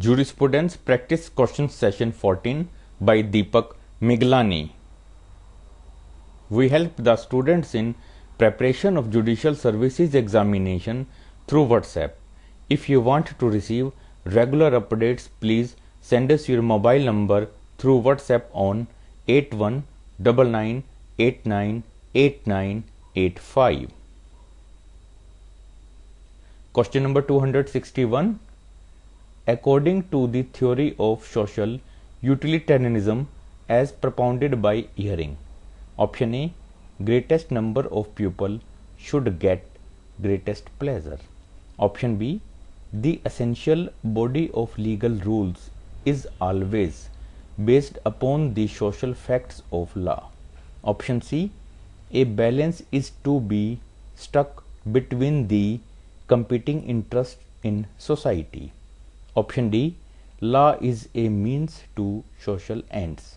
Jurisprudence Practice Question Session 14 by Deepak Miglani. We help the students in preparation of Judicial Services examination through WhatsApp. If you want to receive regular updates, please send us your mobile number through WhatsApp on 8199898985. Question number 261. According to the theory of social utilitarianism as propounded by Ehring, option A, greatest number of people should get greatest pleasure. Option B, the essential body of legal rules is always based upon the social facts of law. Option C, a balance is to be struck between the competing interests in society. Option D, law is a means to social ends.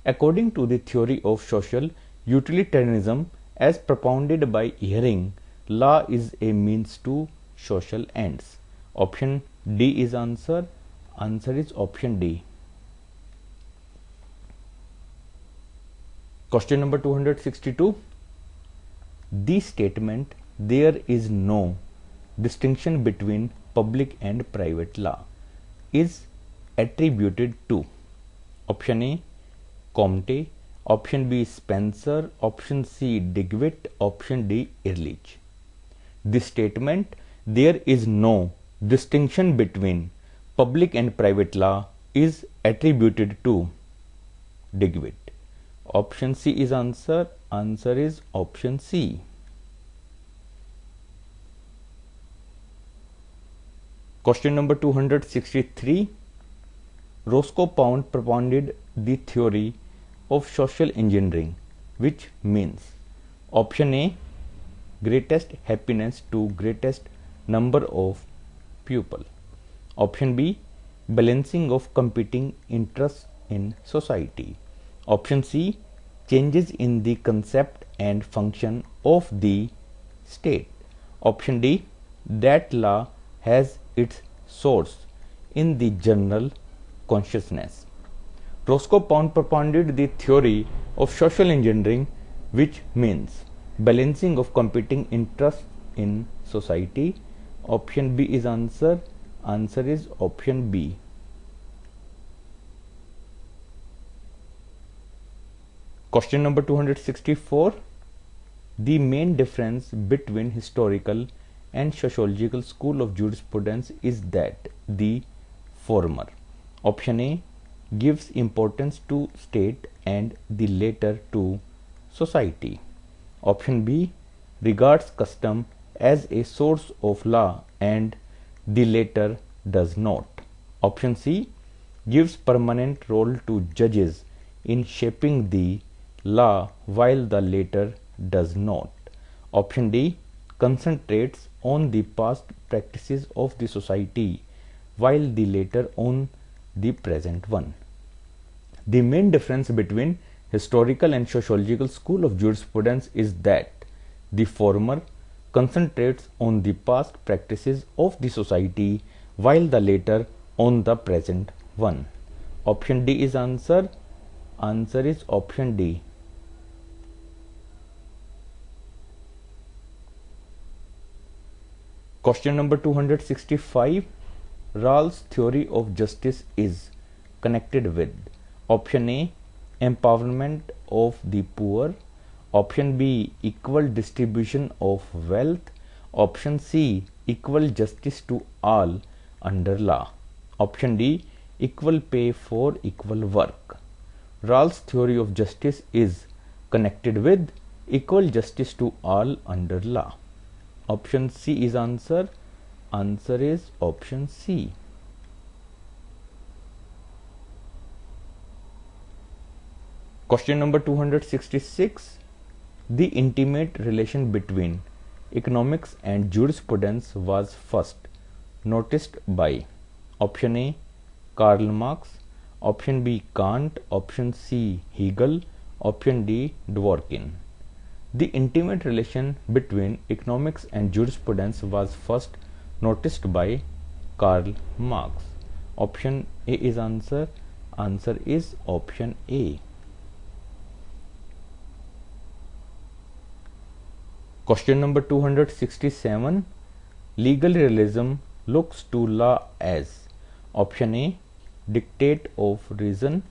According to the theory of social utilitarianism as propounded by Ehring, law is a means to social ends. Option D is answer. Answer is option D. Question number 262. The statement there is no distinction between public and private law is attributed to option A, Comte, option B, Spencer, option C, Digwit, option D, Ehrlich. The statement there is no distinction between public and private law is attributed to Digwit. Option C is answer. Answer is option C. Question number 263. Roscoe Pound propounded the theory of social engineering, which means option A, greatest happiness to greatest number of people. Option B, balancing of competing interests in society. Option C, changes in the concept and function of the state. Option D, that law has its source in the general consciousness. Roscoe Pound propounded the theory of social engineering, which means balancing of competing interests in society. Option B is answer. Answer is option B. Question number 264. The main difference between historical and sociological school of jurisprudence is that the former, option A, gives importance to state and the latter to society. Option B, regards custom as a source of law and the latter does not. Option C, gives permanent role to judges in shaping the law while the latter does not. Option D, concentrates on the past practices of the society while the latter on the present one. The main difference between historical and sociological school of jurisprudence is that the former concentrates on the past practices of the society while the latter on the present one. Option D is answer. Answer is option D. Question number 265. Rawls' theory of justice is connected with option A, empowerment of the poor, option B, equal distribution of wealth, option C, equal justice to all under law, option D, equal pay for equal work. Rawls' theory of justice is connected with equal justice to all under law. Option C is answer. Answer is option C. Question number 266. The intimate relation between economics and jurisprudence was first noticed by option A, Karl Marx, option B, Kant, option C, Hegel, option D, Dworkin. The intimate relation between economics and jurisprudence was first noticed by Karl Marx. Option A is answer. Answer is option A. Question number 267. Legal realism looks to law as option A, dictate of reason,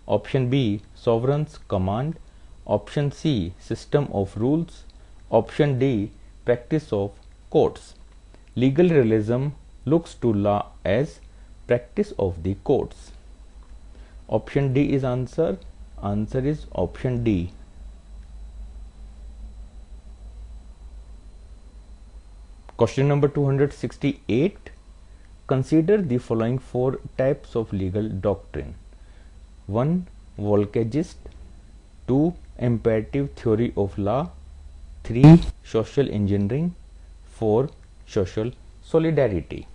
option B, sovereign's command, option C, system of rules, option D, practice of courts. Legal realism looks to law as practice of the courts. Option D is answer. Answer is option D. Question number 268. Consider the following four types of legal doctrine. 1. Volkagist. 2. Imperative theory of law. 3. Social engineering. 4. Social solidarity.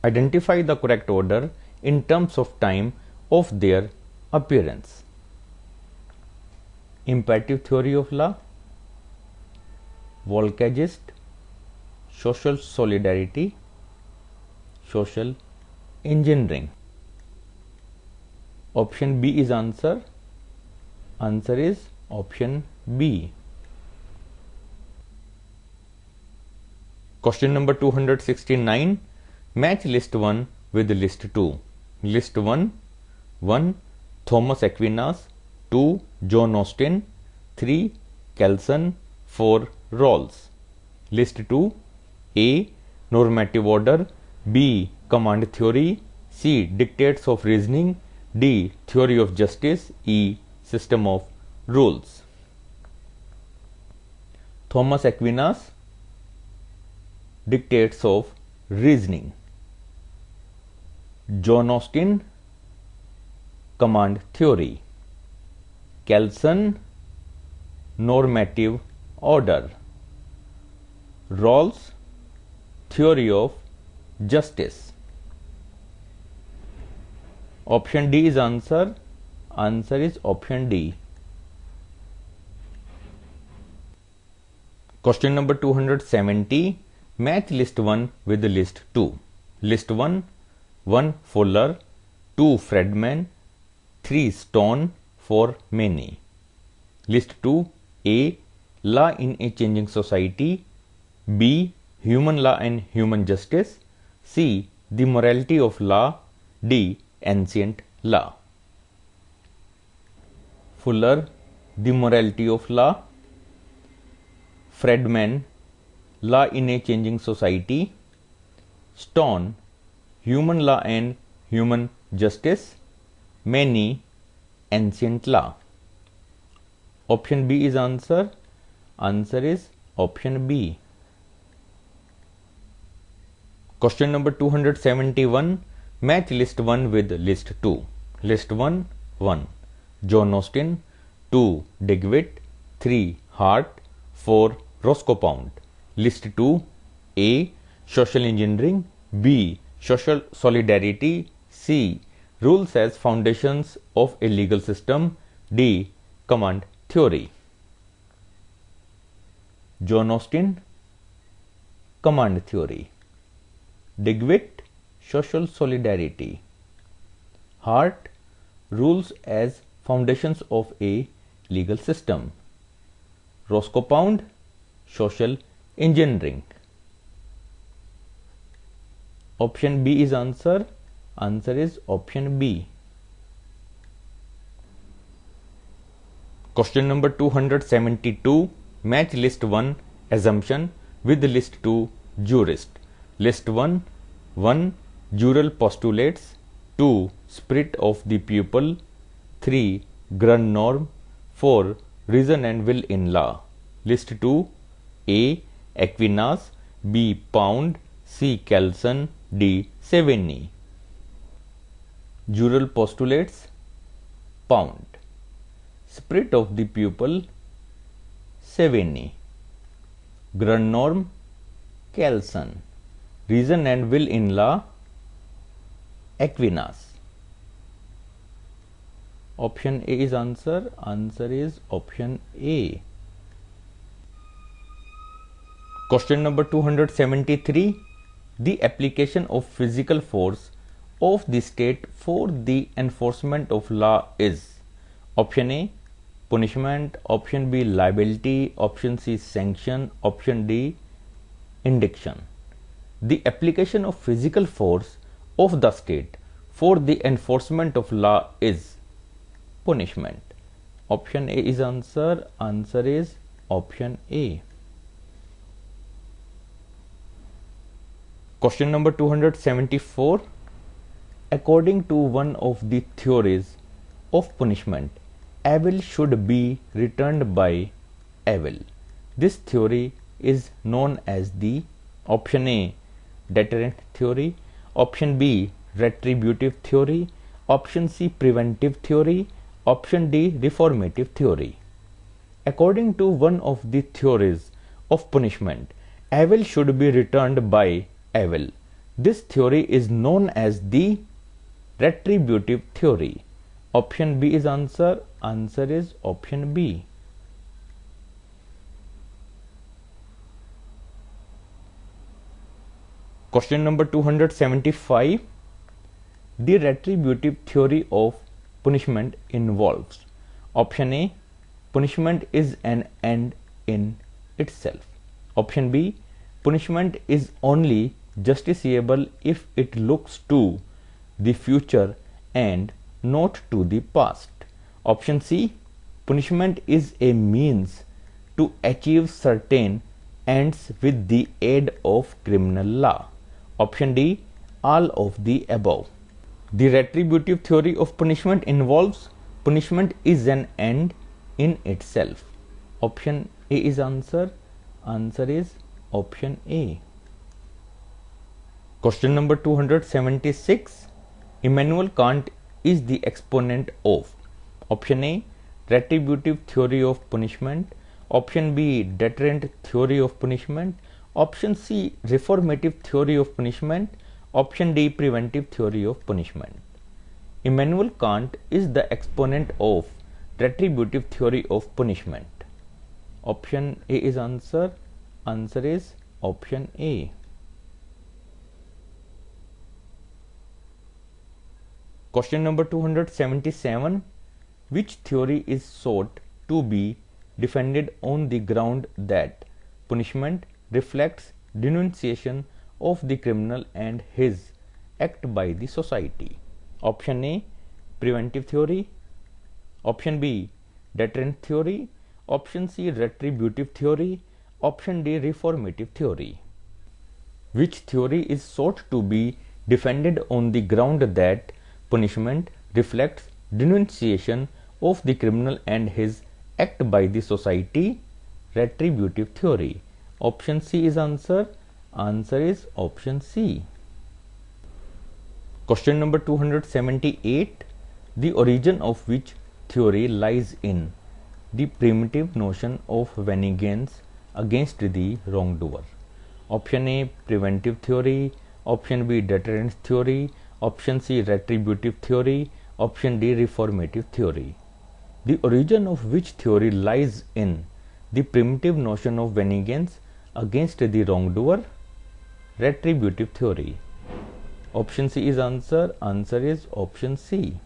Identify the correct order in terms of time of their appearance. Imperative theory of law, Volkagist, social solidarity, social engineering. Option B is answer. Answer is option B. Question number 269. Match list 1 with list 2. List 1. 1. Thomas Aquinas. 2. John Austin. 3. Kelsen. 4. Rawls. List 2. A. Normative order. B. Command theory. C. Dictates of reasoning. D. Theory of justice. E. System of rules. Thomas Aquinas, dictates of reasoning. John Austin, command theory. Kelsen, normative order. Rawls, theory of justice. Option D is answer. Answer is option D. Question number 270. Match list 1 with the list 2. List 1. 1. Fuller. 2. Friedman. 3. Stone. 4. Many. List 2. A. Law in a changing society. B. Human law and human justice. C. The morality of law. D. Ancient law. Fuller, the morality of law. Friedman, law in a changing society. Stone, human law and human justice. Many, ancient law. Option B is answer. Answer is option B. Question number 271. Match list 1 with list 2. List 1. 1. John Austin. 2. Digweed. 3. Hart. 4. Roscoe Pound. List 2. A. Social engineering. B. Social solidarity. C. Rules as foundations of a legal system. D. Command theory. John Austin, command theory. Digweed, social solidarity. Hart, rules as foundations of a legal system. Roscoe Pound, social engineering. Option B is answer. Answer is option B. Question number 272. Match list 1 assumption with list 2 jurist. List 1. 1. Jural postulates. 2. Spirit of the pupil. 3. Grun norm. 4. Reason and will in law. List 2. A. Aquinas. B. Pound. C. Kelsen. D. Savigny. Jural postulates. Pound. Spirit of the pupil. Savigny. Grun norm. Kelsen. Reason and will in law. Aquinas. Option A is answer. Answer is option A. Question number 273. The application of physical force of the state for the enforcement of law is? Option A, punishment. Option B, liability. Option C, sanction. Option D, indiction. The application of physical force of the state for the enforcement of law is punishment. Option A is answer. Answer is option A. Question number 274. According to one of the theories of punishment, evil should be returned by evil. This theory is known as the option A, deterrent theory. Option B, retributive theory. Option C, preventive theory. Option D, reformative theory. According to one of the theories of punishment, evil should be returned by evil. This theory is known as the retributive theory. Option B is answer. Answer is option B. Question number 275. The retributive theory of punishment involves option A, punishment is an end in itself. Option B, punishment is only justiciable if it looks to the future and not to the past. Option C, punishment is a means to achieve certain ends with the aid of criminal law. Option D, all of the above. The retributive theory of punishment involves punishment is an end in itself. Option A is answer. Answer is option A. Question number 276. Immanuel Kant is the exponent of option A, retributive theory of punishment. Option B, deterrent theory of punishment. Option C, reformative theory of punishment. Option D, preventive theory of punishment. Immanuel Kant is the exponent of retributive theory of punishment. Option A is answer. Answer is option A. Question number 277. Which theory is sought to be defended on the ground that punishment reflects denunciation of the criminal and his act by the society? Option A, preventive theory. Option B, deterrent theory. Option C, retributive theory. Option D, reformative theory. Which theory is sought to be defended on the ground that punishment reflects denunciation of the criminal and his act by the society? Retributive theory. Option C is answer. Answer is option C. Question number 278. The origin of which theory lies in the primitive notion of vengeance against the wrongdoer? Option A, preventive theory. Option B, deterrent theory. Option C, retributive theory. Option D, reformative theory. The origin of which theory lies in the primitive notion of vengeance against the wrongdoer? Retributive theory. Option C is answer. Answer is option C.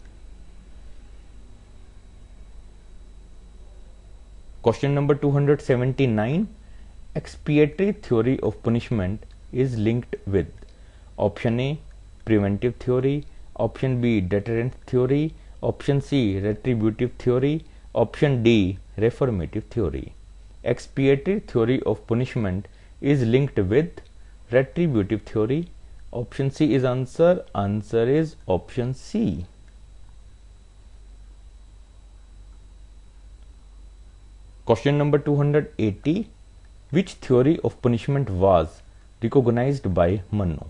Question number 279. Expiatory theory of punishment is linked with option A, preventive theory. Option B, deterrent theory. Option C, retributive theory. Option D, reformative theory. Expiatory theory of punishment is linked with retributive theory. Option C is answer. Answer is option C. Question number 280. Which theory of punishment was recognized by Manu?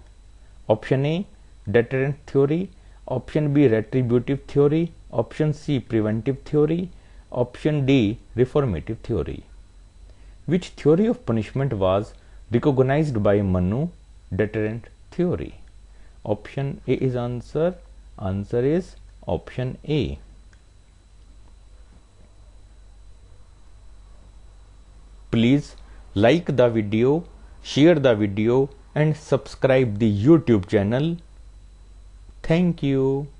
Option A, deterrent theory. Option B, retributive theory. Option C, preventive theory. Option D, reformative theory. Which theory of punishment was recognized by Manu? Deterrent theory. Option A is answer. Answer is option A. Please like the video, share the video and subscribe the YouTube channel. Thank you.